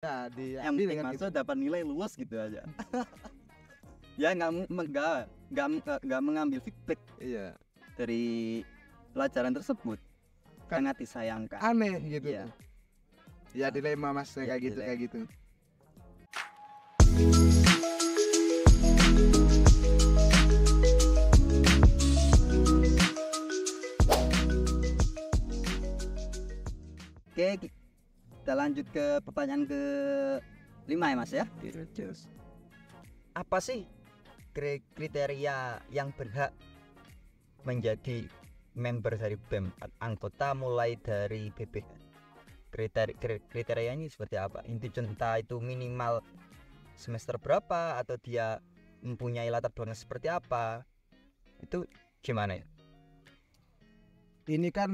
Ya, Yang penting masuk dapat nilai lulus gitu aja. Ya nggak mengambil feedback Iya. dari pelajaran tersebut. Sangat disayangkan. Aneh gitu. Iya. Ya dilema mas Ya, kayak gitu dilema. kayak gitu. Oke, kita lanjut ke pertanyaan ke 5 ya mas ya. Apa sih kriteria yang berhak menjadi member dari BEM, anggota mulai dari BPH? Kriteria ini seperti apa? Entah itu minimal semester berapa atau dia mempunyai latar belakang seperti apa? Itu gimana ya? Ini kan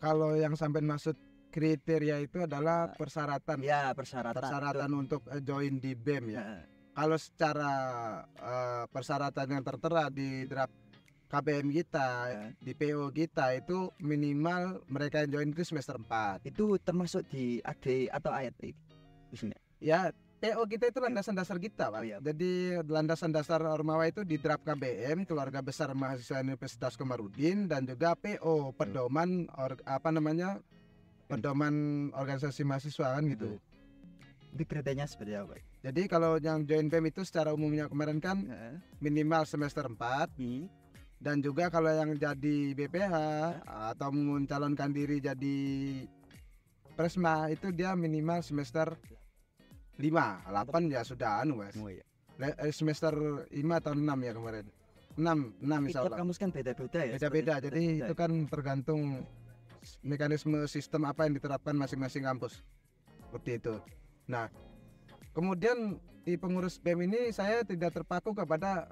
kalau yang sampai maksud kriteria itu adalah persyaratan. Ya, persyaratan untuk join di BEM ya. Ya. Kalau secara persyaratan yang tertera di draft KBM kita, di PO kita itu minimal mereka yang join itu semester 4. Itu termasuk di AD atau AYT di sini? Ya, PO kita itu landasan dasar kita, Pak. Oh, iya. Jadi landasan dasar Ormawa itu di draft KBM, Keluarga Besar Mahasiswa Universitas Komarudin, dan juga PO pedoman pedoman organisasi mahasiswa kan gitu. Itu kriterianya seperti apa? Jadi kalau yang join BEM itu secara umumnya kemarin kan minimal semester 4. Dan juga kalau yang jadi BPH atau mencalonkan diri jadi Presma itu dia minimal semester 5, 8 ya sudah Mas. Oh, iya. Semester 5 atau 6 ya kemarin. 6 insya Allah. Kampus kan beda-beda ya. Beda-beda. Jadi itu kan tergantung mekanisme sistem apa yang diterapkan masing-masing kampus. Seperti itu. Nah, kemudian di pengurus BEM ini saya tidak terpaku kepada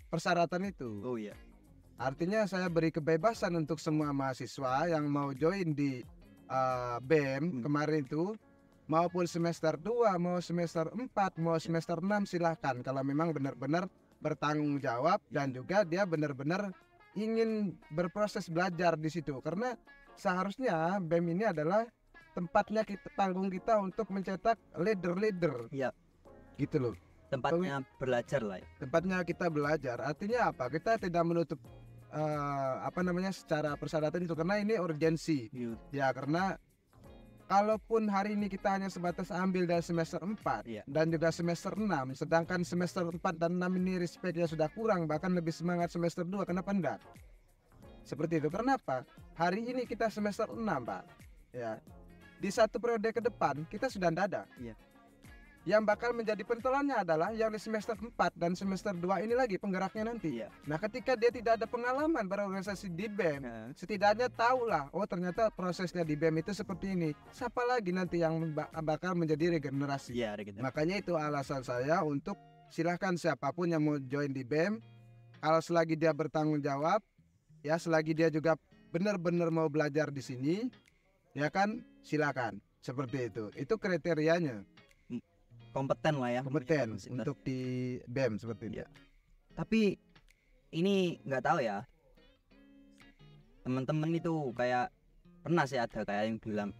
persyaratan itu. Oh iya. Artinya saya beri kebebasan untuk semua mahasiswa yang mau join di BEM kemarin itu, maupun semester 2, mau semester 4, mau semester 6 silahkan kalau memang benar-benar bertanggung jawab dan juga dia benar-benar ingin berproses belajar di situ. Karena seharusnya BEM ini adalah tempatnya panggung kita untuk mencetak leader-leader. Iya. Gitu loh. Tempatnya belajar lah ya. Tempatnya kita belajar. Artinya apa? Kita tidak menutup secara persyaratan itu karena ini urgensi. Ya, karena kalaupun hari ini kita hanya sebatas ambil dari semester 4 dan juga semester 6, sedangkan semester 4 dan 6 ini respectnya sudah kurang, bahkan lebih semangat semester 2, kenapa enggak? Seperti itu. Kenapa? Hari ini kita semester 6, Pak. Ya. Di satu periode ke depan kita sudah tidak ada. Yang bakal menjadi pentolannya adalah yang di semester 4 dan semester 2 ini lagi penggeraknya nanti. Nah, ketika dia tidak ada pengalaman berorganisasi di BEM, setidaknya tahulah, oh ternyata prosesnya di BEM itu seperti ini. Siapa lagi nanti yang bakal menjadi regenerasi? Makanya itu alasan saya untuk silahkan siapapun yang mau join di BEM, kalau selagi dia bertanggung jawab, ya selagi dia juga benar-benar mau belajar di sini, ya kan silakan. Seperti itu. Itu kriterianya. Kompeten lah ya, kompeten untuk di BEM seperti itu. Tapi ini nggak tahu ya, teman-teman itu kayak pernah sih ada kayak yang bilang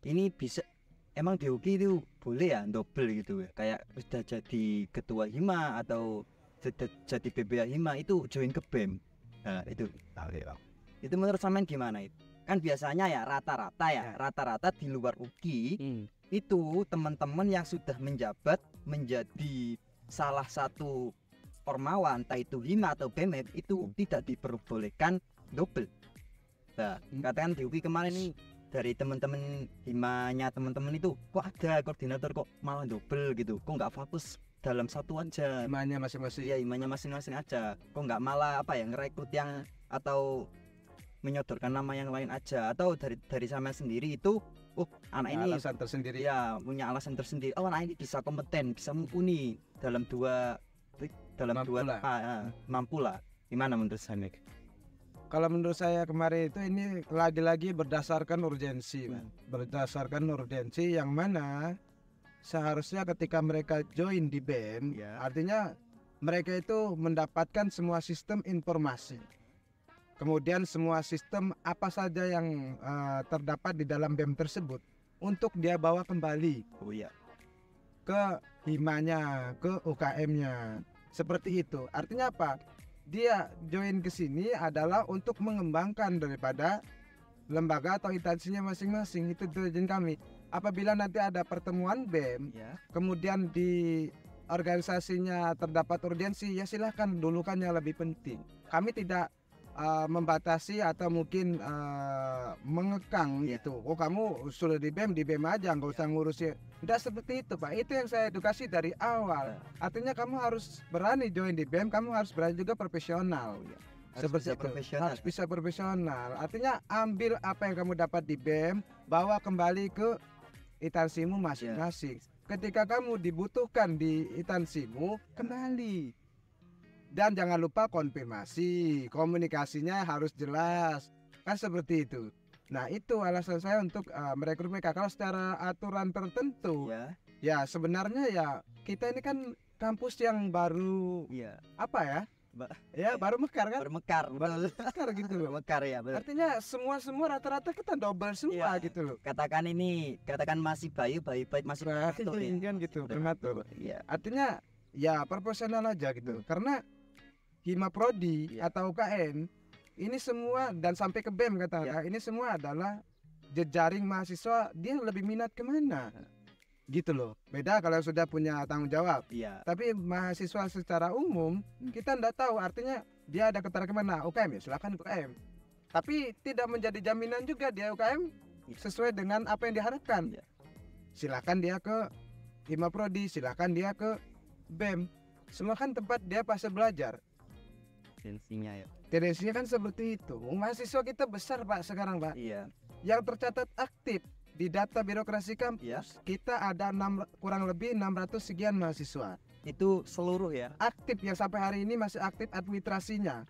ini bisa emang di UKI itu boleh ya double gitu ya, kayak sudah jadi ketua hima atau jadi BBA hima itu join ke BEM. Nah itu itu menurut sampean gimana itu? Kan biasanya ya rata-rata di luar UKI itu teman-teman yang sudah menjabat menjadi salah satu ormawa, entah itu hima atau BEM, itu tidak diperbolehkan double. Nah, katakan di UKI kemarin nih dari teman-teman himanya teman-teman itu kok ada koordinator kok malah double gitu, kok nggak fokus dalam satu aja, himanya masing-masing. Ya himanya masing-masing aja, kok nggak malah ngerekrut yang atau menyodorkan nama yang lain aja, atau dari sama sendiri itu anak ini alasan tersendiri, ya punya alasan tersendiri, anak ini bisa kompeten, bisa mumpuni dalam dua mampu lah. Gimana menurut saya? Kalau menurut saya kemarin itu ini lagi-lagi berdasarkan urgensi, berdasarkan urgensi yang mana seharusnya ketika mereka join di BEM, artinya mereka itu mendapatkan semua sistem informasi. Kemudian semua sistem apa saja yang terdapat di dalam BEM tersebut. untuk dia bawa kembali ke himanya, ke UKM-nya. Seperti itu. Artinya apa? Dia join ke sini adalah untuk mengembangkan daripada lembaga atau instansinya masing-masing. Itu tujuan kami. Apabila nanti ada pertemuan BEM, kemudian di organisasinya terdapat urgensi, ya silahkan, dulukan yang lebih penting. Kami tidak membatasi atau mungkin mengekang gitu. Oh, kamu sudah di BEM aja, nggak usah ngurusin. Tidak seperti itu, Pak. Itu yang saya edukasi dari awal. Artinya kamu harus berani join di BEM, kamu harus berani juga profesional. Seperti itu. Harus bisa profesional. Artinya ambil apa yang kamu dapat di BEM, bawa kembali ke instansimu masing-masing. Ketika kamu dibutuhkan di instansimu, kembali. Dan jangan lupa konfirmasi, komunikasinya harus jelas, kan seperti itu. Nah, itu alasan saya untuk merekrut mereka. Kalau secara aturan tertentu, ya sebenarnya ya kita ini kan kampus yang baru, apa ya? Ya baru mekar kan? Baru mekar gitu loh. Mekar ya, betul. Artinya semua rata-rata kita double semua gitu loh. Katakan masih bayi masih prematur kan gitu, prematur. Artinya ya proporsional aja gitu. Karena Hima Prodi atau UKM ini semua dan sampai ke BEM katakan ini semua adalah jejaring mahasiswa, dia lebih minat kemana gitu loh. Beda kalau sudah punya tanggung jawab. Tapi mahasiswa secara umum kita tidak tahu, artinya dia ada ketertarikan kemana. UKM ya silakan UKM, tapi tidak menjadi jaminan juga dia UKM sesuai dengan apa yang diharapkan. Silakan dia ke Hima Prodi, silakan dia ke BEM. Semua kan tempat dia pasti belajar. Tendensinya kan seperti itu. Mahasiswa kita besar, Pak, sekarang, Pak. Yang tercatat aktif di data birokrasi kampus, kita ada kurang lebih 600 sekian mahasiswa. Itu seluruh ya? Aktif, yang sampai hari ini masih aktif administrasinya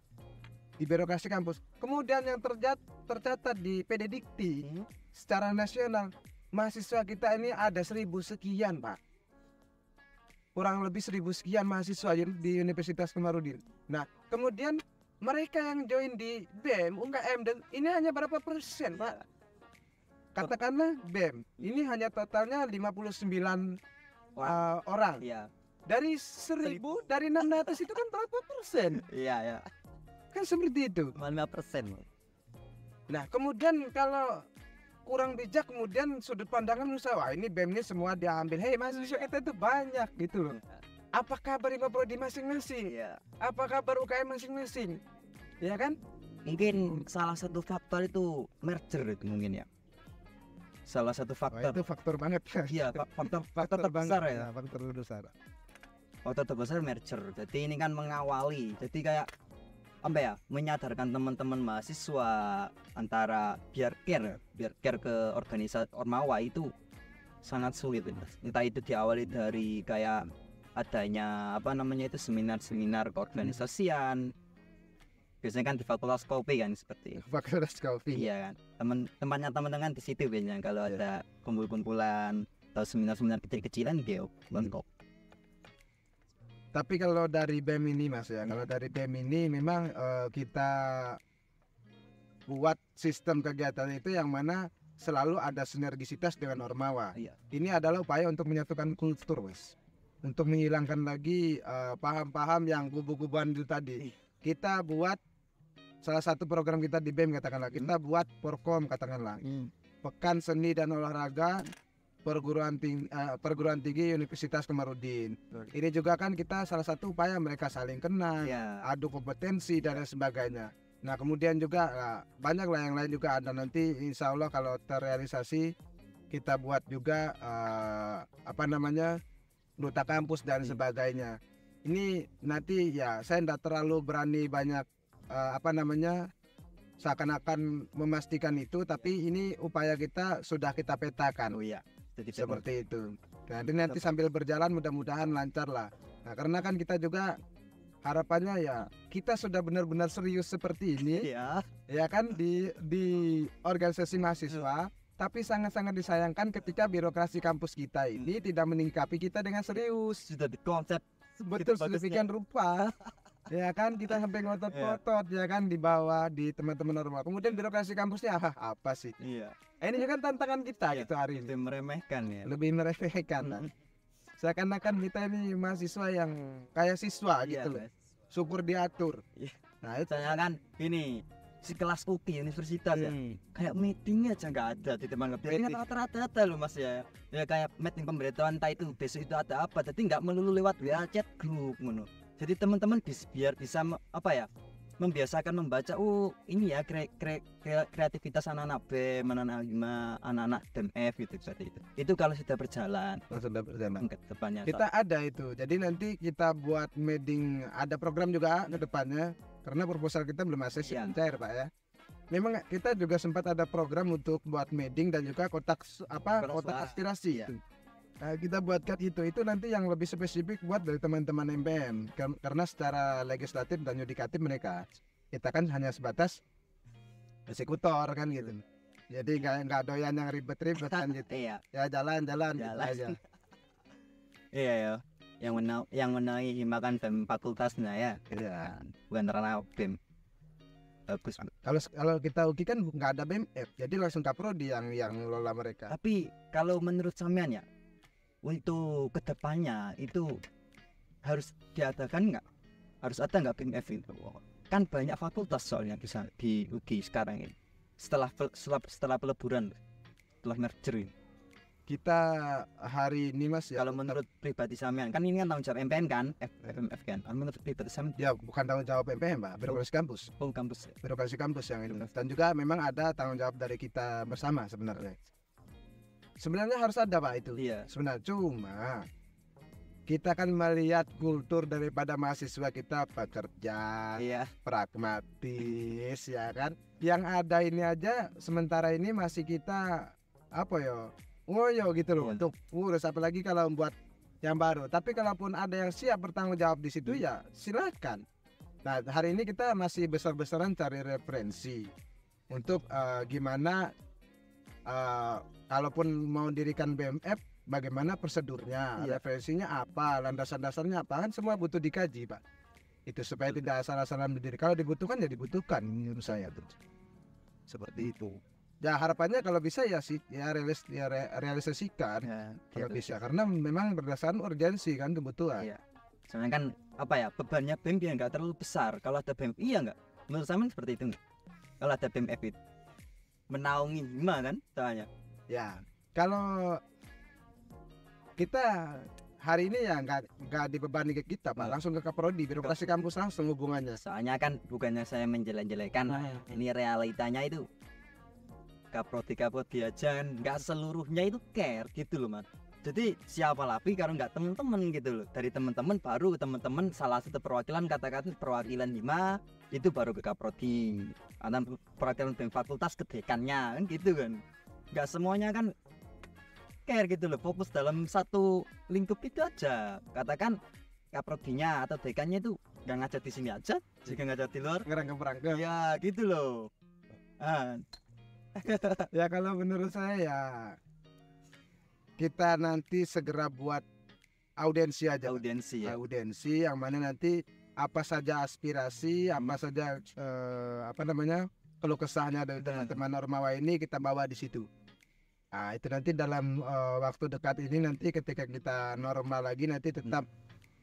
di birokrasi kampus. Kemudian yang tercatat di PD Dikti secara nasional, mahasiswa kita ini ada 1000 sekian, Pak. Kurang lebih 1000 sekian mahasiswa di Universitas Komarudin. Nah, kemudian mereka yang join di BEM, UKM, dan ini hanya berapa persen, Pak? Katakanlah BEM, ini hanya totalnya 59 orang. Dari 1000, dari 600 itu kan berapa persen? Kan seperti itu. 5%. Nah, kemudian kalau kurang bijak, kemudian sudut pandangan Nusa, wah ini BEM ini semua diambil. Hei, mahasiswa kita itu banyak gitu loh. Apa kabar Hima Prodi masing-masing? Apa kabar UKM masing-masing? Ya kan? Mungkin salah satu faktor itu merger itu mungkin ya. Salah satu faktor. Itu faktor banget. Iya, faktor terbesar ya. Faktor terbesar. Faktor terbesar merger. Jadi ini kan mengawali. Jadi kayak apa ya, menyadarkan teman-teman mahasiswa antara biar care ke organisasi Ormawa itu sangat sulit, entah itu diawali dari kayak adanya seminar-seminar keorganisasian, biasanya kan di Fakultas Kopi kan seperti Fakultas Kopi. Iya kan, tempatnya teman-teman di situ biasanya kalau ada kumpul-kumpulan atau seminar-seminar kecil-kecilan dia bentuk. Tapi kalau dari BEM ini, Mas ya, kalau dari BEM ini memang kita buat sistem kegiatan itu yang mana selalu ada sinergisitas dengan Ormawa. Ini adalah upaya untuk menyatukan kultur, Mas. Untuk menghilangkan lagi paham-paham yang kubu-kubuan itu tadi. Kita buat salah satu program kita di BEM katakanlah, kita buat Porkom katakanlah. Pekan Seni dan Olahraga perguruan tinggi Universitas Komarudin. Ini juga kan kita salah satu upaya mereka saling kenal, adu kompetensi dan lain sebagainya. Nah, kemudian juga banyak lah yang lain juga ada nanti, insya Allah kalau terrealisasi kita buat juga duta kampus dan sebagainya. Ini nanti ya saya tidak terlalu berani banyak seakan-akan memastikan itu, tapi ini upaya kita sudah kita petakan. Jadi seperti itu. Nanti sambil berjalan mudah-mudahan lancar lah. Nah, karena kan kita juga harapannya ya kita sudah benar-benar serius seperti ini, ya kan di organisasi mahasiswa. Tapi sangat-sangat disayangkan ketika birokrasi kampus kita ini tidak meningkapi kita dengan serius. Sudah dikonsep betul sedemikian rupa. Ya kan kita sampai ngotot-ngotot ya kan di bawah di teman-teman normal. Kemudian birokrasi kampusnya apa sih? Iya. Ini kan tantangan kita gitu hari ini. Lebih meremehkan ya. Lebih meremehkan. Seakan-akan kita ini mahasiswa yang kayak siswa gitu loh. Syukur diatur. Nah itu kan ini si kelas UPI universitas ya kayak meeting aja nggak ada di teman meeting rata-rata ada loh mas ya kayak meeting pemberitahuan entah itu besok itu ada apa, jadi nggak melulu lewat WA chat grup ngono. Jadi teman-teman biar bisa membiasakan membaca ini ya kreativitas anak-anak BEM, anak-anak DMF gitu seperti itu kalau sudah berjalan ke depannya kita ada itu. Jadi nanti kita buat meeting, ada program juga ke depannya karena proposal kita belum masih cair Pak ya. Memang kita juga sempat ada program untuk buat meeting dan juga kotak aspirasi ya. Nah, kita buatkan itu nanti yang lebih spesifik buat dari teman-teman MPM karena secara legislatif dan yudikatif mereka kita kan hanya sebatas eksekutor kan gitu. Jadi nggak doyan yang ribet-ribet kan gitu. Ya jalan gitu aja. Iya ya. Yang menaungi makan BEM fakultasnya ya. Iya. Bukan karena BEM. Bagus. Kalau kita UKI kan nggak ada BMF, jadi langsung kaprodi yang ngelola mereka. Tapi kalau menurut sampean ya, untuk kedepannya itu harus diadakan nggak? Harus ada nggak BMF itu? Kan banyak fakultas soalnya bisa di UGI sekarang ini. Setelah peleburan, setelah merger ini. Kita hari ini mas ya. Kalau menurut pribadi sampean, kan ini kan tanggung jawab MPM kan, FMF kan. Menurut pribadi sampean? Ya bukan tanggung jawab MPM Pak, birokrasi kampus. Kampus. Ya? Birokrasi kampus yang itu. Dan juga memang ada tanggung jawab dari kita bersama sebenarnya. Sebenarnya harus ada Pak itu. Iya. Sebenarnya cuma kita kan melihat kultur daripada mahasiswa kita pekerja, pragmatis ya kan. Yang ada ini aja sementara ini masih kita ngoyo gitu loh untuk urus, apalagi kalau membuat yang baru. Tapi kalaupun ada yang siap bertanggung jawab di situ ya silakan. Nah hari ini kita masih besar-besaran cari referensi untuk gimana kalaupun mau dirikan BMF bagaimana prosedurnya, referensinya apa, landasan-dasarnya apa, kan semua butuh dikaji Pak. Itu supaya tidak asal-asalan berdiri. Kalau dibutuhkan ya dibutuhkan menurut saya tuh. Seperti itu. Ya harapannya kalau bisa ya realisasikan kalau bisa, karena memang berdasarkan urgensi kan kebutuhan. Iya. Soalnya kan bebannya BEM ya nggak terlalu besar. Kalau ada BEM nggak? Menurut saya seperti itu nggak? Kalau ada BEM itu menaungi hima kan soalnya. Ya kalau kita hari ini ya nggak dibebani ke kita Pak, langsung ke Kaprodi, birokrasi kampus langsung hubungannya. Soalnya kan bukannya saya menjelek-jelekan, ini realitanya itu. Kaprodi aja nggak seluruhnya itu care gitu loh mas. Jadi siapa lagi kalau nggak teman-teman gitu loh. Dari teman-teman baru teman-teman salah satu perwakilan katakan perwakilan hima itu baru ke Kaprodi, atau perwakilan fakultas ke dekannya kan gitu kan. Nggak semuanya kan care gitu loh, fokus dalam satu lingkup itu aja. Katakan Kaprodinya atau dekannya itu nggak ngajar di sini aja, jika ngajar di luar ngerangkep ya gitu loh. Ya kalau menurut saya ya kita nanti segera buat audiensi aja. Audiensi yang mana nanti apa saja aspirasi, apa saja keluh kesahnya dari teman-teman Ormawa ini kita bawa di situ. Nah itu nanti dalam waktu dekat ini nanti ketika kita normal lagi nanti tetap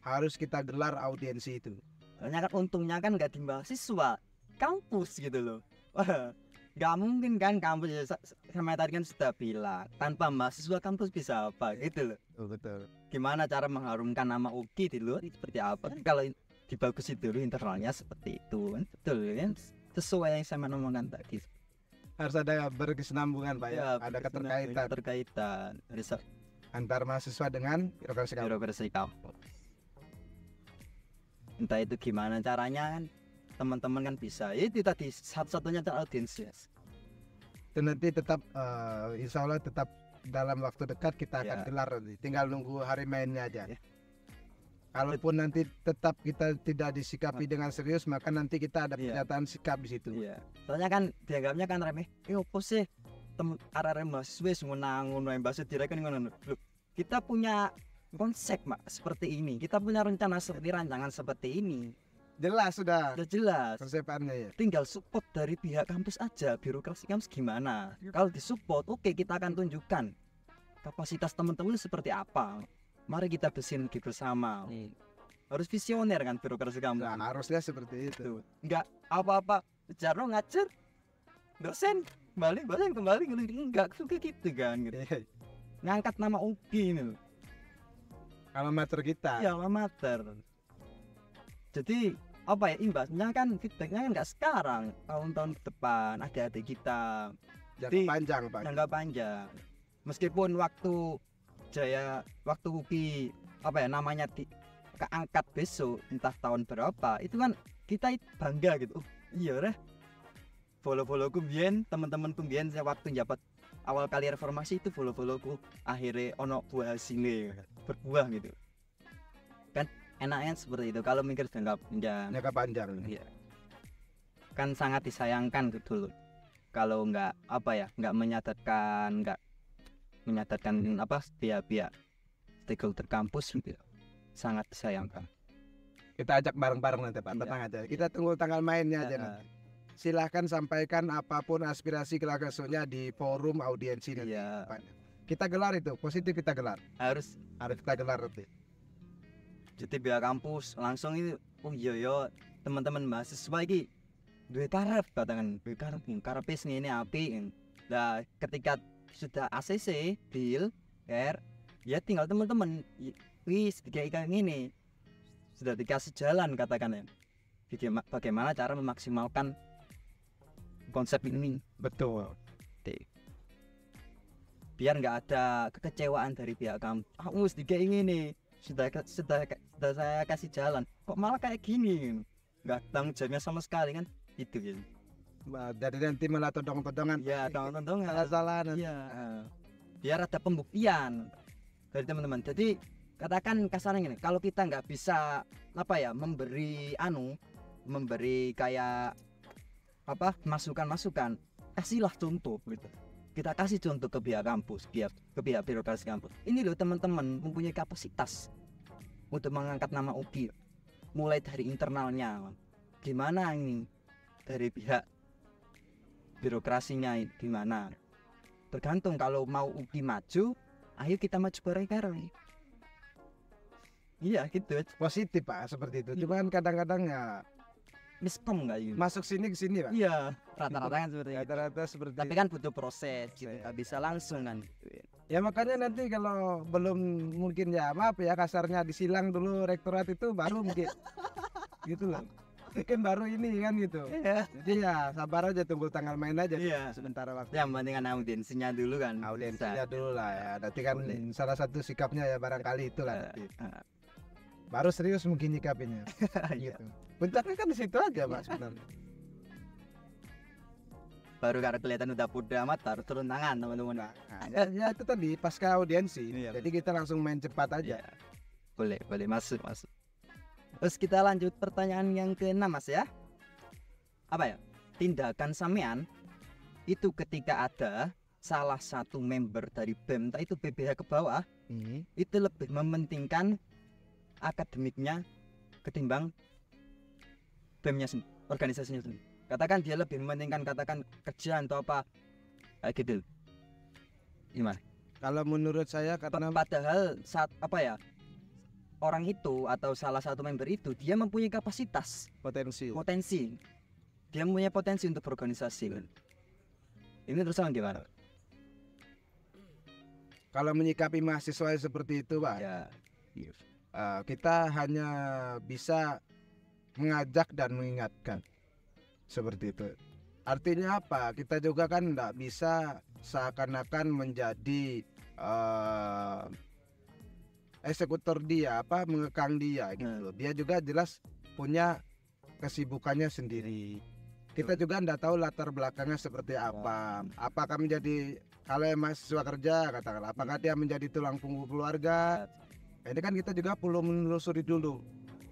harus kita gelar audiensi itu. Soalnya kan untungnya kan nggak di mahasiswa, kampus gitu loh. Gak mungkin kan kampus ya, sama tadi kan sudah bilang tanpa mahasiswa kampus bisa apa gitu loh. Betul. Gimana cara mengharumkan nama UGI di luar seperti apa kan, kalau dibagusin dulu internalnya seperti itu kan, betul kan, sesuai yang saya ngomongkan tadi. Harus ada berkesinambungan Pak ya, ada keterkaitan antar mahasiswa dengan birokrasi kampus. Entah itu gimana caranya kan, teman-teman kan bisa. Itu tadi satu-satunya audiens ya. Dan nanti tetap insya Allah tetap dalam waktu dekat kita akan gelar, tinggal nunggu hari mainnya aja. Kalaupun nanti tetap kita tidak disikapi dengan serius, maka nanti kita ada pernyataan sikap di situ. Soalnya kan dianggapnya kan remeh. Opo sih arek mahasiswa ngono bahasa direken ngono. Kita punya konsep seperti ini. Kita punya rancangan seperti ini. Jelas sudah jelas. persiapannya ya. Tinggal support dari pihak kampus aja, birokrasi kampus gimana. Kalau disupport, oke, kita akan tunjukkan kapasitas teman-teman seperti apa. Mari kita bersinergi bersama. Harus visioner kan birokrasi kampus. Nah, harusnya seperti itu. Enggak apa-apa Jarno ngajar, dosen kembali enggak suka gitu kan gitu. Ngangkat nama UGI ini. Alma mater kita. Ya, alma mater. Jadi apa ya, imbasnya kan feedbacknya kan nggak sekarang, tahun-tahun ke depan adik-adik kita. Jangka panjang Pak. Jangka panjang. Meskipun waktu UGI apa ya namanya keangkat besok entah tahun berapa, itu kan kita bangga gitu. Iya follow kumbien, teman-teman kumbien saya waktu jabat awal kali reformasi itu follow-followku akhirnya ono buah hasilnya berbuah gitu kan, enaknya seperti itu kalau mikir jangka panjang. Iya. Kan sangat disayangkan gitu loh kalau nggak menyadarkan apa pihak stakeholder kampus gitu. Sangat disayangkan. Kita ajak bareng-bareng nanti Pak, tenang aja. Kita tunggu tanggal mainnya aja nanti. Silahkan sampaikan apapun aspirasi gagasannya di forum audiensi nanti. Kita gelar itu, positif kita gelar. Harus kita gelar nanti. Jadi pihak kampus langsung itu, oh iya teman-teman mahasiswa ini duwe karep katakan, duwe karep ini api. Nah, ketika sudah ACC deal ya tinggal teman-teman wis kayak gini sudah dikasih jalan katakan ya. Bagaimana cara memaksimalkan konsep ini. Betul. Biar nggak ada kekecewaan dari pihak kamu. Mus kayak gini sudah saya kasih jalan kok malah kayak gini, nggak tanggung jawabnya sama sekali kan itu gitu. Jadi nanti malah todong-todongan. Ya todong-todongan. Salah-salah. Iya. Biar ada pembuktian dari teman-teman. Jadi katakan kasarnya gini, kalau kita nggak bisa memberi kayak masukan, kasihlah contoh gitu. Kita kasih contoh ke pihak kampus, ke pihak birokrasi kampus. Ini loh teman-teman mempunyai kapasitas untuk mengangkat nama UGI. Mulai dari internalnya, gimana ini dari pihak birokrasinya gimana. Tergantung kalau mau UGI maju, ayo kita maju bareng-bareng. Iya gitu. Positif Pak seperti itu. Cuman kadang-kadang ya miskom nggak ini? Masuk sini ke sini Pak. Iya. Rata-rata kan seperti itu. Rata-rata seperti. Tapi kan butuh proses. Gitu. Gak bisa langsung kan. Ya makanya nanti kalau belum mungkin ya maaf ya kasarnya disilang dulu rektorat itu baru mungkin. Gitu loh. Mungkin baru ini kan gitu. Iya. Jadi ya sabar aja tunggu tanggal main aja. Iya. Sementara waktu. Yang penting kan audiensinya dulu kan. Audiensinya dulu lah ya. Nanti kan salah satu sikapnya ya barangkali itulah. Baru serius mungkin nyikapinya. Gitu. Bentarnya kan di situ aja Pak sebenarnya. Baru karena kelihatan udah pudah amat harus turun tangan teman-teman. Ya itu tadi pasca audiensi. Jadi kita langsung main cepat aja. Boleh masuk. Terus kita lanjut pertanyaan yang ke-6 Mas ya. Apa ya? Tindakan sampean itu ketika ada salah satu member dari BEM, entah itu BBH ke bawah, itu lebih mementingkan akademiknya ketimbang BEM-nya sendiri, organisasinya sendiri. Katakan dia lebih mementingkan kerjaan atau apa gitu. Gimana? Kalau menurut saya padahal saat orang itu atau salah satu member itu dia mempunyai kapasitas, potensi. Dia mempunyai potensi untuk berorganisasi kan. Ini terus gimana? Kalau menyikapi mahasiswa seperti itu Pak, kita hanya bisa mengajak dan mengingatkan seperti itu. Artinya apa? Kita juga kan tidak bisa seakan-akan menjadi eksekutor dia, mengekang dia gitu. Dia juga jelas punya kesibukannya sendiri. Kita juga tidak tahu latar belakangnya seperti apa. Apakah menjadi kalau mahasiswa kerja katakanlah, apakah dia menjadi tulang punggung keluarga? Ini kan kita juga perlu menelusuri dulu.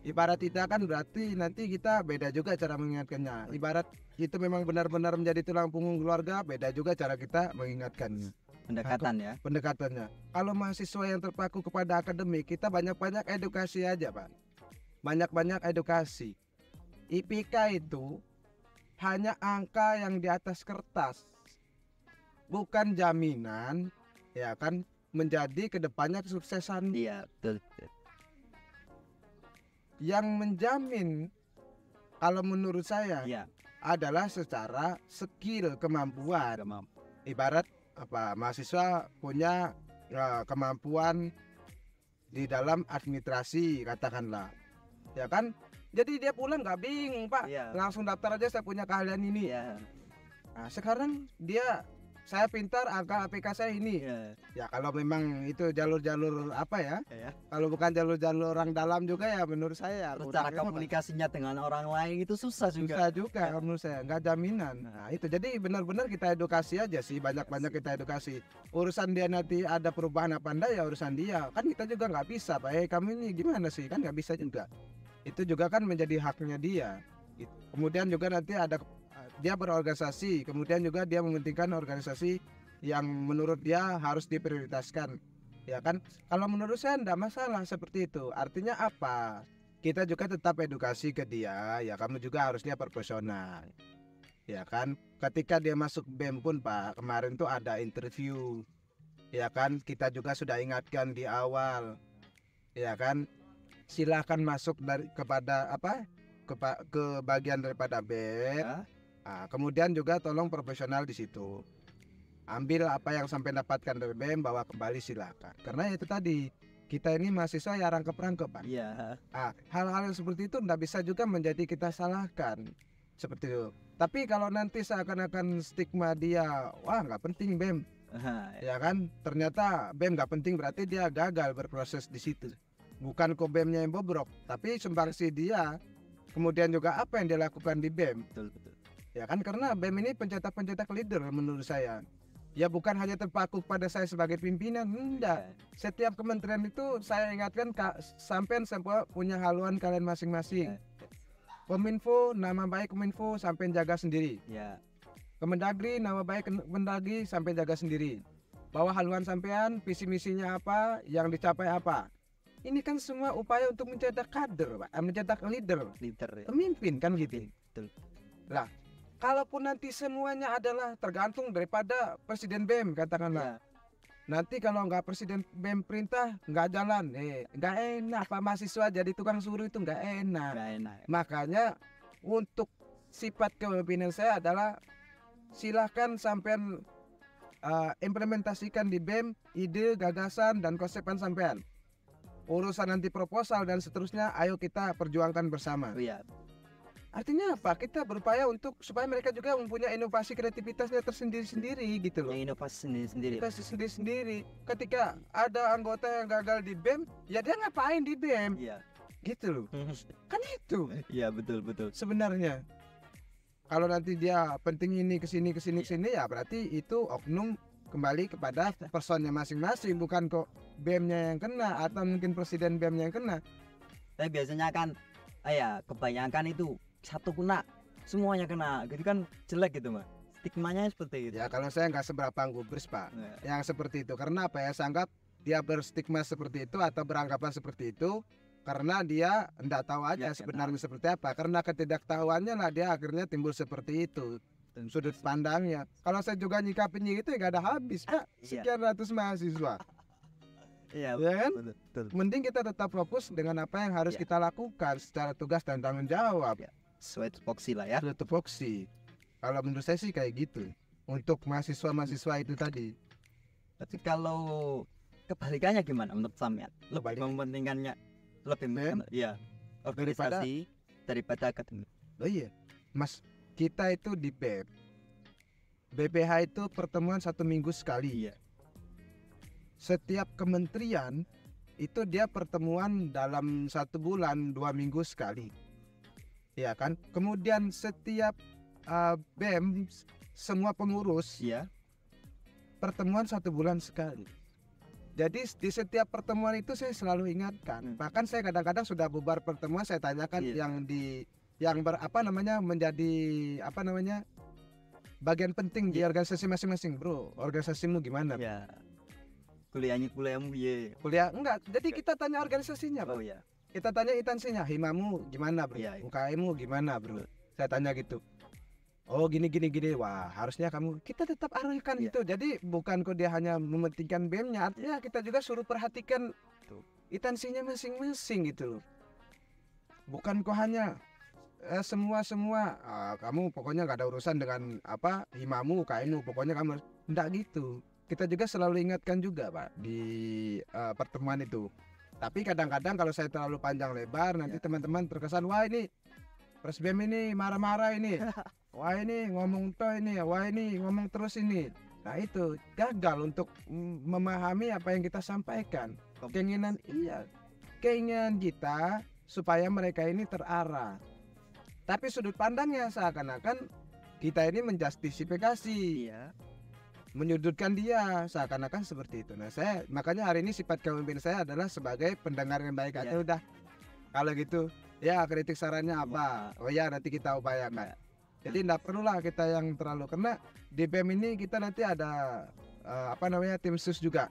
Ibarat kita kan berarti nanti kita beda juga cara mengingatkannya. Ibarat itu memang benar-benar menjadi tulang punggung keluarga, beda juga cara kita mengingatkannya. Pendekatannya. Kalau mahasiswa yang terpaku kepada akademik, kita banyak-banyak edukasi aja Pak. Banyak-banyak edukasi. IPK itu hanya angka yang di atas kertas, bukan jaminan ya kan menjadi kedepannya kesuksesan. Iya, betul. Yang menjamin kalau menurut saya Iya, adalah secara skill, kemampuan. Ibarat mahasiswa punya kemampuan di dalam administrasi katakanlah, ya kan? Jadi dia pulang nggak bingung Pak, langsung daftar aja saya punya keahlian ini. Nah, sekarang saya pintar, angka APK saya ini. Ya kalau memang itu jalur-jalur kalau bukan jalur-jalur orang dalam juga ya menurut saya. Cara komunikasinya dengan orang lain itu susah juga. Susah juga menurut saya, nggak jaminan. Nah itu jadi benar-benar kita edukasi aja sih, banyak-banyak kita edukasi. Urusan dia nanti ada perubahan apa enggak ya urusan dia. Kan kita juga nggak bisa Pak, kamu ini gimana sih, kan nggak bisa juga. Itu juga kan menjadi haknya dia. Kemudian juga nanti ada dia berorganisasi, kemudian juga dia mementingkan organisasi yang menurut dia harus diprioritaskan, ya kan? Kalau menurut saya tidak masalah seperti itu. Artinya apa? Kita juga tetap edukasi ke dia, ya kamu juga harusnya proporsional, ya kan? Ketika dia masuk BEM pun Pak, kemarin tuh ada interview, ya kan? Kita juga sudah ingatkan di awal, ya kan? Silahkan masuk ke bagian daripada BEM. Nah, kemudian juga tolong profesional di situ. Ambil apa yang sampai dapatkan dari BEM, bawa kembali silakan. Karena itu tadi kita ini mahasiswa ya rangkep-rangkep Pak. Iya. Hal-hal yang seperti itu tidak bisa juga menjadi kita salahkan seperti itu. Tapi kalau nanti seakan-akan stigma dia, wah nggak penting BEM, ya kan? Ternyata BEM nggak penting berarti dia gagal berproses di situ. Bukan kok BEM-nya yang bobrok, tapi sumbangsi dia. Kemudian juga apa yang dia lakukan di BEM. Betul. Ya kan, karena BEM ini pencetak leader menurut saya. Ya bukan hanya terpaku pada saya sebagai pimpinan, enggak. Setiap kementerian itu saya ingatkan sampai punya haluan kalian masing-masing. Kominfo, nama baik Kominfo sampai jaga sendiri. Kemendagri, nama baik Kemendagri sampai jaga sendiri. Bawa haluan sampean, visi misinya apa, yang dicapai apa. Ini kan semua upaya untuk mencetak kader, Pak, mencetak leader, pemimpin kan gitu. Betul. Lah, kalaupun nanti semuanya adalah tergantung daripada Presiden BEM katakanlah. Nanti kalau nggak Presiden BEM perintah nggak jalan, nggak enak Pak, mahasiswa jadi tukang suruh itu nggak enak. Makanya untuk sifat kepemimpinan saya adalah silahkan sampean implementasikan di BEM ide, gagasan dan konsepan sampean. Urusan nanti proposal dan seterusnya, ayo kita perjuangkan bersama. Artinya apa? Kita berupaya untuk supaya mereka juga mempunyai inovasi kreativitasnya tersendiri-sendiri gitu loh. Inovasi sendiri-sendiri. Ketika ada anggota yang gagal di BEM, ya dia ngapain di BEM? Gitu loh. Kan itu. Iya, betul. Sebenarnya kalau nanti dia penting ini kesini ya berarti itu oknum kembali kepada personnya masing-masing, bukan kok BEM-nya yang kena atau mungkin presiden BEM-nya yang kena. Tapi biasanya kan kebanyakan itu satu kena semuanya kena, jadi kan jelek gitu Mas. Stigmanya seperti itu. Ya kalau saya nggak seberapa gubris Pak yang seperti itu. Karena apa ya, saya anggap dia berstigma seperti itu atau beranggapan seperti itu karena dia enggak tahu aja sebenarnya seperti apa. Karena ketidaktahuannya lah dia akhirnya timbul seperti itu sudut pandangnya. Kalau saya juga nyikapinnya itu ya nggak ada habis Pak. Sekian ratus mahasiswa. Iya kan? Betul. Mending kita tetap fokus dengan apa yang harus kita lakukan secara tugas dan tanggung jawab. Sesuai tupoksi lah ya. Sesuai tupoksi. Kalau menurut saya sih kayak gitu untuk mahasiswa itu tadi. Tapi kalau kebalikannya gimana menurut sampean? Lebih mementingkannya organisasi daripada akademik. Oh iya Mas, kita itu di BEM, BPH itu pertemuan 1 minggu sekali. Setiap kementerian itu dia pertemuan dalam 1 bulan 2 minggu sekali, ya kan? Kemudian setiap BEM semua pengurus pertemuan 1 bulan sekali. Jadi di setiap pertemuan itu saya selalu ingatkan. Bahkan saya kadang-kadang sudah bubar pertemuan saya tanyakan menjadi bagian penting di organisasi masing-masing, bro. Organisasimu gimana? Kuliahmu Kuliah enggak. Jadi kita tanya organisasinya, Pak. kita tanya instansinya, himamu gimana bro, UKM-mu gimana bro, saya tanya gitu. Oh gini. Wah harusnya kita tetap arahkan itu. Jadi bukan kok dia hanya mementingkan BEM-nya, artinya kita juga suruh perhatikan instansinya masing-masing gitu loh. Bukan kok hanya semua kamu pokoknya nggak ada urusan dengan apa himamu, UKM-mu, pokoknya kamu enggak gitu. Kita juga selalu ingatkan juga Pak di pertemuan itu. Tapi kadang-kadang kalau saya terlalu panjang lebar nanti teman-teman terkesan wah ini Presbem ini marah-marah ini. Wah ini ngomong ini, wah ini ngomong terus ini. Nah itu gagal untuk memahami apa yang kita sampaikan. Keinginan kita supaya mereka ini terarah. Tapi sudut pandangnya seakan-akan kita ini menjustifikasi, menyudutkan dia seakan-akan seperti itu. Nah makanya hari ini sifat kepemimpinan saya adalah sebagai pendengar yang baik aja udah. Kalau gitu ya kritik sarannya apa? Oh ya nanti kita upayakan. Jadi tidak perlulah kita yang terlalu, karena di BEM ini kita nanti ada tim sus juga.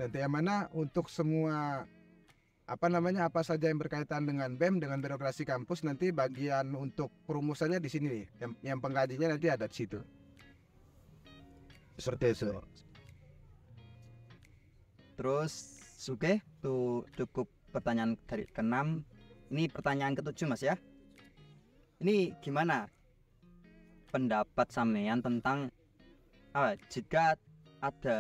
Nanti yang mana untuk semua apa saja yang berkaitan dengan BEM, dengan birokrasi kampus, nanti bagian untuk perumusannya di sini nih. Yang pengkajiannya nanti ada di situ. Seperti itu. Terus Suke tuh cukup pertanyaan dari ke-6. Ini pertanyaan ke-7 Mas ya. Ini gimana pendapat sampean tentang jika ada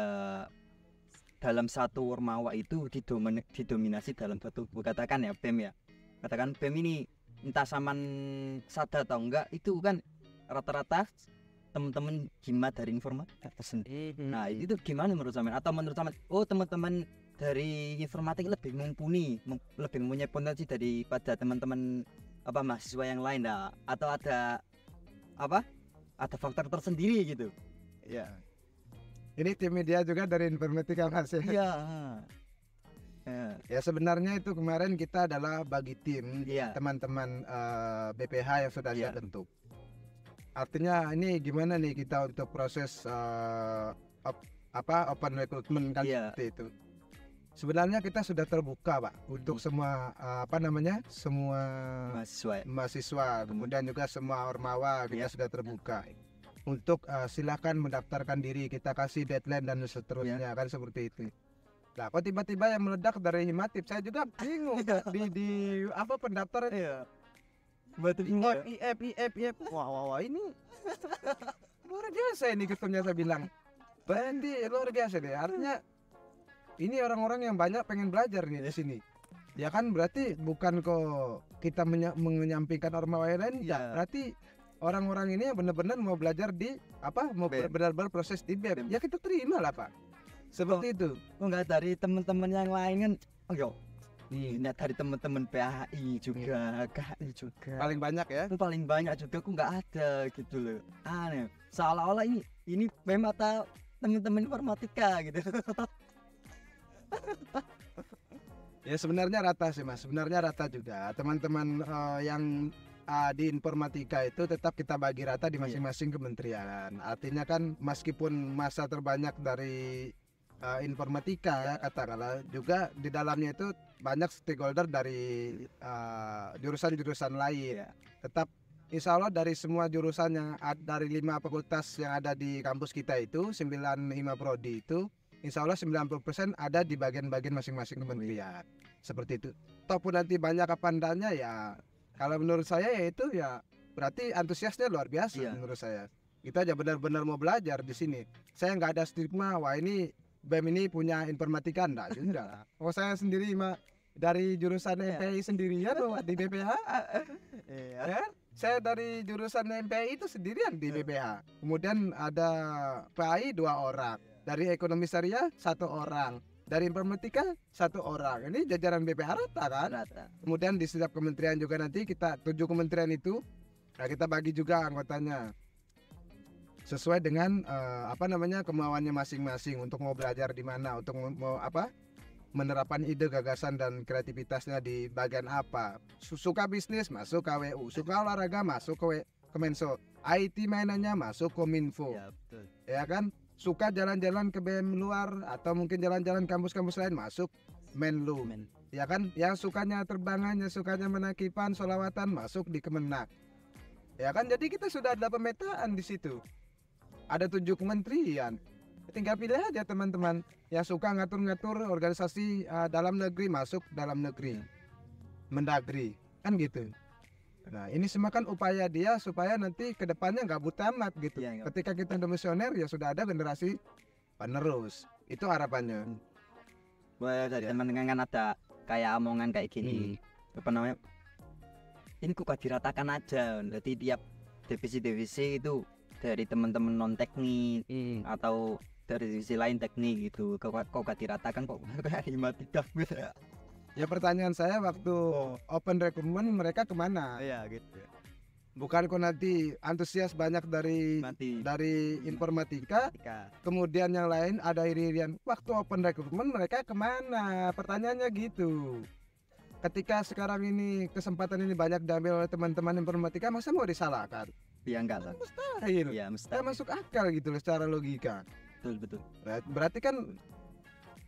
dalam satu ormawa itu didominasi dalam satu, katakan ya BEM ya, katakan BEM ini entah saman sadar atau enggak, itu kan rata-rata teman-teman hima dari informatika tersendiri. Nah itu gimana menurut sampean? Atau menurut sampean teman-teman dari informatik lebih mumpuni, lebih mempunyai potensi daripada teman-teman mahasiswa yang lain atau ada faktor tersendiri gitu? Ya. Ini tim media juga dari informatika Mas ya. Iya. Ya sebenarnya itu kemarin kita adalah bagi tim teman-teman BPH yang sudah saya bentuk. Artinya ini gimana nih kita untuk proses open recruitment kan seperti itu. Sebenarnya kita sudah terbuka Pak untuk semua semua mahasiswa, kemudian juga semua ormawa kita sudah terbuka. Untuk silakan mendaftarkan diri, kita kasih deadline dan seterusnya kan seperti itu. Nah kok tiba-tiba yang meledak dari Himatip, saya juga bingung di pendaftaran IF wah ini luar biasa ini ketumnya, saya bilang berarti luar biasa deh, artinya ini orang-orang yang banyak pengen belajar nih di sini. Ya kan berarti bukan kok kita menyampingkan ormawa lain, berarti orang-orang ini yang benar-benar mau belajar di benar-benar proses di BEM. Ya kita terima lah Pak. Seperti itu. Enggak dari teman-teman yang lain kan. Dari teman-teman PAI juga, KI juga. Paling banyak ya? Paling banyak juga aku nggak ada gitu loh. Aneh. Seolah-olah ini BEM atau teman-teman informatika gitu. Ya sebenarnya rata sih Mas. Sebenarnya rata juga. Teman-teman yang di informatika itu tetap kita bagi rata di masing-masing kementerian. Artinya kan meskipun masa terbanyak dari informatika katakanlah, juga di dalamnya itu banyak stakeholder dari jurusan-jurusan lain. Tetap insya Allah dari semua jurusan yang dari 5 fakultas yang ada di kampus kita itu 9 hima prodi itu insya Allah 90% ada di bagian-bagian masing-masing kementerian. Seperti itu. Ataupun nanti banyak apa andanya ya. Kalau menurut saya ya itu ya berarti antusiasnya luar biasa menurut saya. Kita aja benar-benar mau belajar di sini. Saya nggak ada stigma wah ini BEM ini punya informatika enggak juga. Oh saya sendiri dari jurusan MPI sendirian di BPH. Ya, saya dari jurusan MPI itu sendirian di BPH. Kemudian ada PAI 2 orang, dari ekonomi syariah 1 orang. Dari informatika 1 orang. Ini jajaran BPH rata kan? Rata. Kemudian di setiap kementerian juga nanti kita 7 kementerian itu, nah kita bagi juga anggotanya sesuai dengan kemauannya masing-masing untuk mau belajar di mana, untuk mau menerapkan ide, gagasan dan kreativitasnya di bagian apa. Suka bisnis masuk KWU, suka olahraga masuk ke Kemenso, IT mainannya masuk Kominfo. Ya, betul. Ya kan? Suka jalan-jalan ke BEM luar atau mungkin jalan-jalan kampus-kampus lain masuk Menlu. Ya kan, yang sukanya terbangan, yang sukanya menakipan, sholawatan masuk di Kemenak. Ya kan, jadi kita sudah ada pemetaan di situ. Ada 7 kementerian. Tinggal pilih aja teman-teman yang suka ngatur-ngatur organisasi dalam negeri masuk dalam negeri. Mendagri, kan gitu. Nah, ini semua kan upaya dia supaya nanti ke depannya nggak buta amat gitu. Ketika kita udah misioner ya sudah ada generasi penerus. Itu harapannya. Boleh dari teman-teman kan ada kayak omongan kayak gini. Apa namanya? Ini kok diratakan aja. Berarti tiap divisi-divisi itu dari teman-teman non teknik atau dari divisi lain teknik gitu. Kok diratakan kok kayak tidak gitu ya. Ya pertanyaan saya waktu open recruitment mereka kemana? Iya gitu. Bukan kok nanti antusias banyak dari informatika, kemudian yang lain ada irian. Waktu open recruitment mereka kemana? Pertanyaannya gitu. Ketika sekarang ini kesempatan ini banyak diambil oleh teman-teman informatika, masa mau disalahkan? Ya enggak lah. Mustahil. Ya mustahil. Masuk akal gitu loh secara logika. Betul. Berarti kan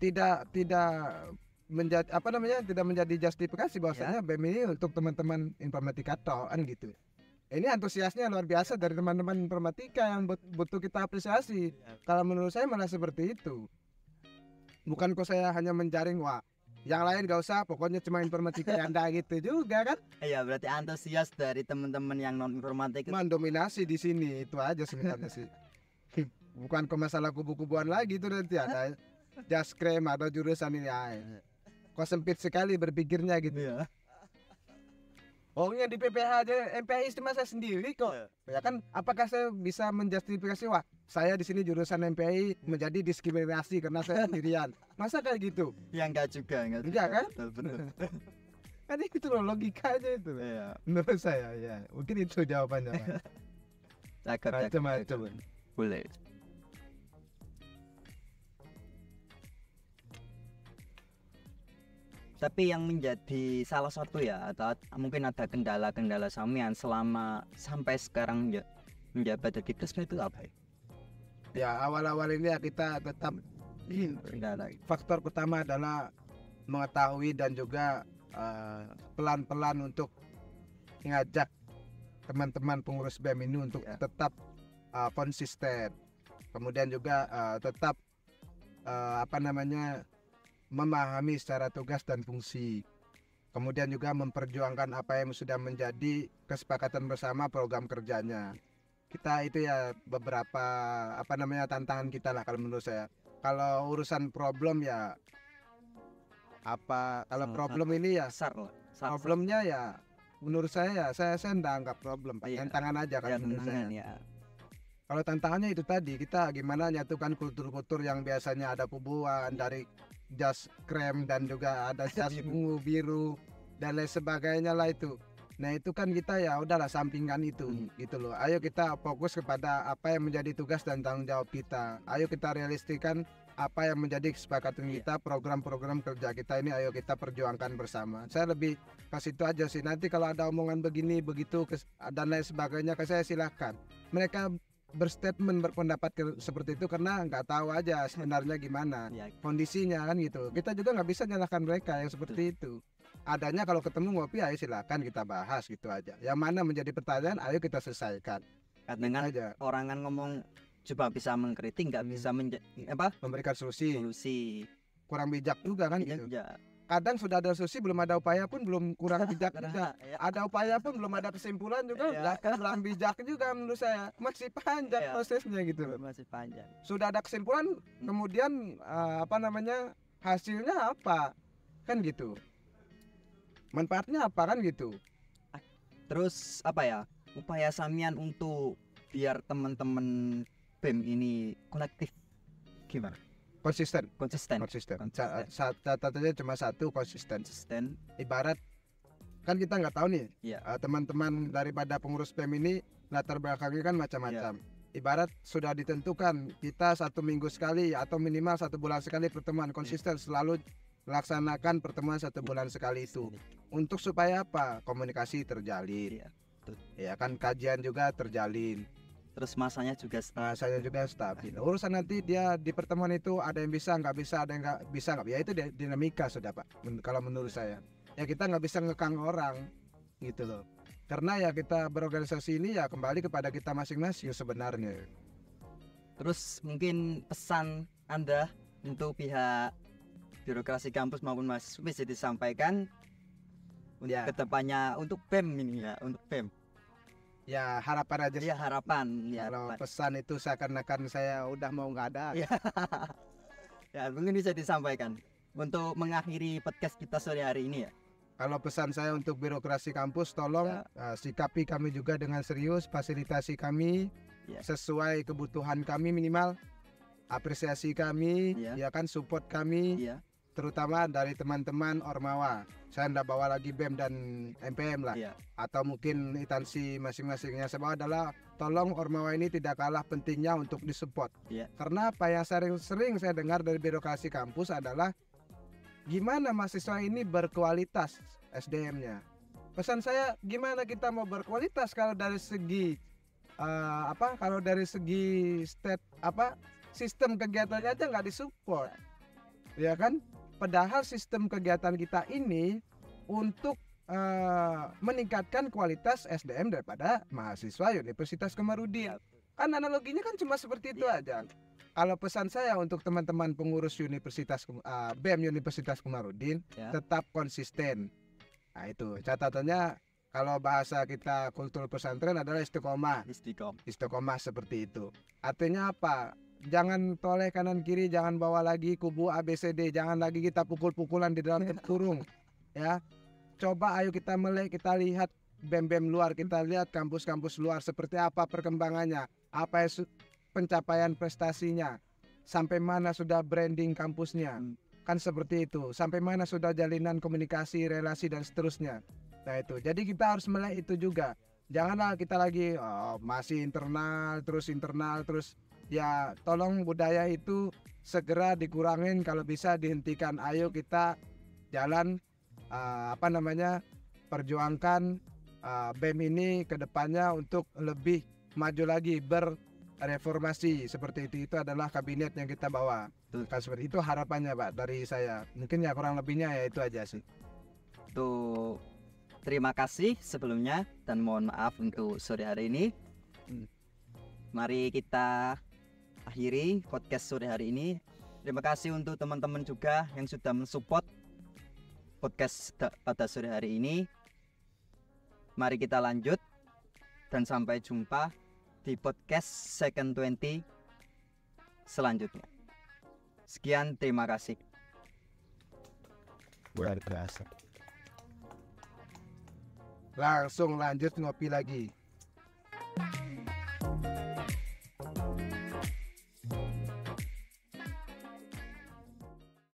tidak menjadi tidak menjadi justifikasi bahwasanya BEM ini untuk teman-teman informatika kan gitu. Ini antusiasnya luar biasa dari teman-teman informatika yang butuh kita apresiasi. Kalau menurut saya malah seperti itu. Bukan kok saya hanya menjaring yang lain gak usah, pokoknya cuma informatika ya Anda gitu juga kan? Iya, berarti antusias dari teman-teman yang non informatika mendominasi di sini, itu aja sebenarnya sih. Bukan ke masalah kubu-kubuan lagi itu nanti ada Jaskrem atau jurusan ini kok sempit sekali berpikirnya gitu ya. Pokoknya di PPH aja MPI cuma saya sendiri kok. Ya kan, apakah saya bisa menjustifikasi saya di sini jurusan MPI menjadi diskriminasi karena saya sendirian? Masa kayak gitu? Ya enggak juga. Enggak kan? Betul. Kan itu loh logikanya itu. Iya. Menurut saya ya. Mungkin itu jawabannya. Macam-macam. Boleh. Tapi yang menjadi salah satu ya, atau mungkin ada kendala-kendala Samian selama sampai sekarang menjabat jadi Kesma itu apa ya? Ya awal-awal ini ya kita tetap faktor pertama adalah mengetahui dan juga pelan-pelan untuk mengajak teman-teman pengurus BEM ini untuk tetap konsisten. Kemudian juga tetap memahami secara tugas dan fungsi. Kemudian juga memperjuangkan apa yang sudah menjadi kesepakatan bersama program kerjanya. Kita itu ya beberapa tantangan kita lah kalau menurut saya. Kalau urusan problem ya problem ini ya problemnya ya menurut saya saya enggak anggap problem, tantangan aja kan menurut saya. Ya. Kalau tantangannya itu tadi, kita gimana nyatukan kultur-kultur yang biasanya ada kubuan dari jas krem dan juga ada jas ungu biru dan lain sebagainya lah itu. Nah itu kan kita ya udahlah sampingkan itu gitu loh. Ayo kita fokus kepada apa yang menjadi tugas dan tanggung jawab kita. Ayo kita realistikan apa yang menjadi kesepakatan kita, program-program kerja kita ini ayo kita perjuangkan bersama. Saya lebih ke situ aja sih. Nanti kalau ada omongan begini begitu dan lain sebagainya ke saya silahkan. Mereka berstatement berpendapat seperti itu karena nggak tahu aja sebenarnya gimana kondisinya kan gitu. Kita juga nggak bisa nyalahkan mereka yang seperti itu. Adanya kalau ketemu ngopi ayo silakan kita bahas gitu aja. Yang mana menjadi pertanyaan ayo kita selesaikan. Dengan orang kan ngomong coba bisa mengkritik nggak bisa memberikan solusi. Kurang bijak juga kan gitu. Ya. Kadang sudah ada solusi belum ada upaya pun belum kurang bijak juga. Ada upaya pun belum ada kesimpulan juga kurang bijak juga menurut saya. Masih panjang prosesnya gitu. Masih panjang. Sudah ada kesimpulan kemudian hasilnya apa? Kan gitu. Manfaatnya apa kan gitu. Terus upaya Samian untuk biar teman-teman BEM ini kolektif gimana? Konsisten. Catatannya cuma satu, konsisten. Ibarat kan kita nggak tahu nih teman-teman daripada pengurus BEM ini latar belakangnya kan macam-macam. Ibarat sudah ditentukan kita 1 minggu sekali atau minimal 1 bulan sekali pertemuan, konsisten selalu laksanakan pertemuan 1 bulan sekali itu. Untuk supaya apa? Komunikasi terjalin. Ya kan, kajian juga terjalin. terus masanya juga saya juga stabil. Urusan nanti dia di pertemuan itu ada yang bisa, nggak bisa, ada yang nggak bisa, nggak ya itu dinamika sudah Pak. Kalau menurut saya ya kita nggak bisa ngekang orang gitu loh, karena ya kita berorganisasi ini ya kembali kepada kita masing-masing sebenarnya. Terus mungkin pesan Anda untuk pihak birokrasi kampus maupun mahasiswa bisa disampaikan untuk kedepannya untuk BEM ini ya, untuk BEM. Ya harapan aja. Ya harapan. Ya, kalau pesan itu seakan-akan saya udah mau nggak ada. Ya mungkin bisa disampaikan untuk mengakhiri podcast kita sore hari ini ya. Kalau pesan saya untuk birokrasi kampus, tolong sikapi kami juga dengan serius, fasilitasi kami sesuai kebutuhan kami minimal, apresiasi kami, ya kan support kami, terutama dari teman-teman Ormawa. Saya tidak bawa lagi BEM dan MPM lah, atau mungkin instansi masing-masingnya. Saya bawa adalah tolong Ormawa ini tidak kalah pentingnya untuk disupport. Karena apa yang sering saya dengar dari birokrasi kampus adalah gimana mahasiswa ini berkualitas SDM-nya. Pesan saya gimana kita mau berkualitas kalau dari segi kalau dari segi sistem kegiatannya aja nggak disupport, ya kan? Padahal sistem kegiatan kita ini untuk meningkatkan kualitas SDM daripada mahasiswa Universitas Komarudin. Kan analoginya kan cuma seperti itu aja. Kalau pesan saya untuk teman-teman pengurus BEM Universitas Komarudin, tetap konsisten. Nah itu catatannya, kalau bahasa kita kultur pesantren adalah istiqomah seperti itu. Artinya apa? Jangan toleh kanan kiri, jangan bawa lagi kubu ABCD, jangan lagi kita pukul-pukulan di dalam kurung. Ya, coba ayo kita melek, kita lihat BEM-BEM luar, kita lihat kampus-kampus luar seperti apa perkembangannya, apa pencapaian prestasinya, sampai mana sudah branding kampusnya, kan seperti itu, sampai mana sudah jalinan komunikasi, relasi dan seterusnya. Nah itu, jadi kita harus melek itu juga. Janganlah kita lagi masih internal terus. Ya tolong budaya itu segera dikurangin, kalau bisa dihentikan. Ayo kita jalan perjuangkan BEM ini ke depannya untuk lebih maju lagi, bereformasi seperti itu. Itu adalah kabinet yang kita bawa. Kan seperti itu harapannya Pak dari saya. Mungkin ya kurang lebihnya ya itu aja sih. Tuh, terima kasih sebelumnya dan mohon maaf untuk sore hari ini. Mari kita akhiri podcast sore hari ini. Terima kasih untuk teman-teman juga yang sudah mensupport podcast pada sore hari ini. Mari kita lanjut dan sampai jumpa di podcast Second 20 selanjutnya. Sekian, terima kasih. Luar biasa. Langsung lanjut ngopi lagi.